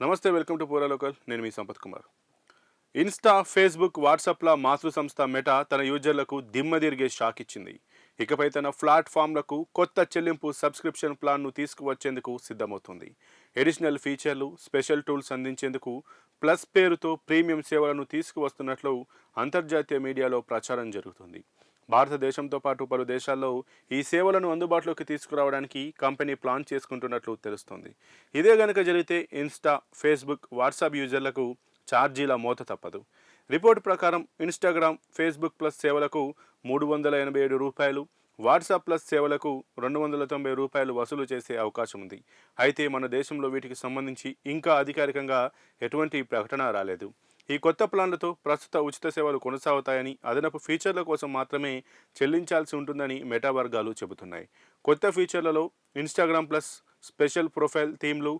నమస్తే, welcome to పూరా local. నేను మీ సంపత్ కుమార్. ఇన్స్టా, ఫేస్బుక్, వాట్సాప్ల మాతృ సంస్థ మెటా తన యూజర్లకు దిమ్మదిరిగే షాక్ ఇచ్చింది. ఇకపై తన ప్లాట్ఫామ్లకు కొత్త చెల్లింపు సబ్స్క్రిప్షన్ ప్లాన్ను తీసుకువచ్చేందుకు సిద్ధమవుతుంది. ఎడిషనల్ ఫీచర్లు, స్పెషల్ టూల్స్ అందించేందుకు ప్లస్ పేరుతో ప్రీమియం సేవలను తీసుకువస్తున్నట్లు అంతర్జాతీయ మీడియాలో ప్రచారం జరుగుతుంది. భారతదేశంతో పాటు పలు దేశాల్లో ఈ సేవలను అందుబాటులోకి తీసుకురావడానికి కంపెనీ ప్లాన్ చేసుకుంటున్నట్లు తెలుస్తోంది. ఇదే గనుక జరిగితే ఇన్స్టా, ఫేస్బుక్, వాట్సాప్ యూజర్లకు ఛార్జీల మోత తప్పదు. రిపోర్టు ప్రకారం ఇన్స్టాగ్రామ్, ఫేస్బుక్ ప్లస్ సేవలకు రూ. 387, వాట్సాప్ ప్లస్ సేవలకు రూ. 290 వసూలు చేసే అవకాశం ఉంది. అయితే మన దేశంలో వీటికి సంబంధించి ఇంకా అధికారికంగా ఎటువంటి ప్రకటన రాలేదు. ఈ కొత్త ప్లాన్లతో ప్రస్తుత ఉచిత సేవలు కొనసాగుతాయని, అదనపు ఫీచర్ల కోసం మాత్రమే చెల్లించాల్సి ఉంటుందని మెటా వర్గాలు చెబుతున్నాయి. కొత్త ఫీచర్లలో ఇన్స్టాగ్రామ్ ప్లస్, స్పెషల్ ప్రొఫైల్ థీమ్లు,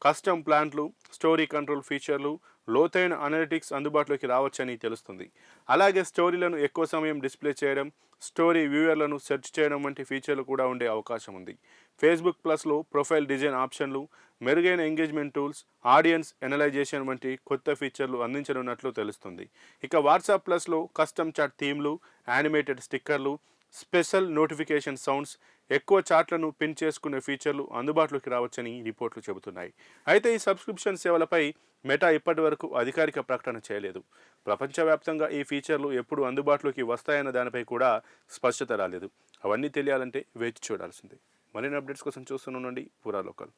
కస్టమ్ ప్లాన్లు, స్టోరీ కంట్రోల్ ఫీచర్లు, లోతైన అనలిటిక్స్ అందుబాటులోకి రావచ్చని తెలుస్తుంది. అలాగే స్టోరీలను ఎక్కువ సమయం డిస్ప్లే చేయడం, స్టోరీ వ్యూవర్లను సెర్చ్ చేయడం వంటి ఫీచర్లు కూడా ఉండే అవకాశం ఉంది. ఫేస్బుక్ ప్లస్లో ప్రొఫైల్ డిజైన్ ఆప్షన్లు, మెరుగైన ఎంగేజ్మెంట్ టూల్స్, ఆడియన్స్ ఎనలైజేషన్ వంటి కొత్త ఫీచర్లు అందించనున్నట్లు తెలుస్తుంది. ఇక వాట్సాప్ ప్లస్లో కస్టమ్ చాట్ థీమ్లు, యానిమేటెడ్ స్టిక్కర్లు, స్పెషల్ నోటిఫికేషన్ సౌండ్స్, ఎక్కువ చాట్లను పిన్ చేసుకునే ఫీచర్లు అందుబాటులోకి రావచ్చని రిపోర్ట్లు చెబుతున్నాయి. అయితే ఈ సబ్స్క్రిప్షన్ సేవలపై మెటా ఇప్పటి వరకు అధికారిక ప్రకటన చేయలేదు. ప్రపంచవ్యాప్తంగా ఈ ఫీచర్లు ఎప్పుడు అందుబాటులోకి వస్తాయన్న దానిపై కూడా స్పష్టత రాలేదు. అవన్నీ తెలియాలంటే వేచి చూడాల్సిందే. మరిన్ని అప్డేట్స్ కోసం చూస్తూనే ఉండండి పూరా లోకల్.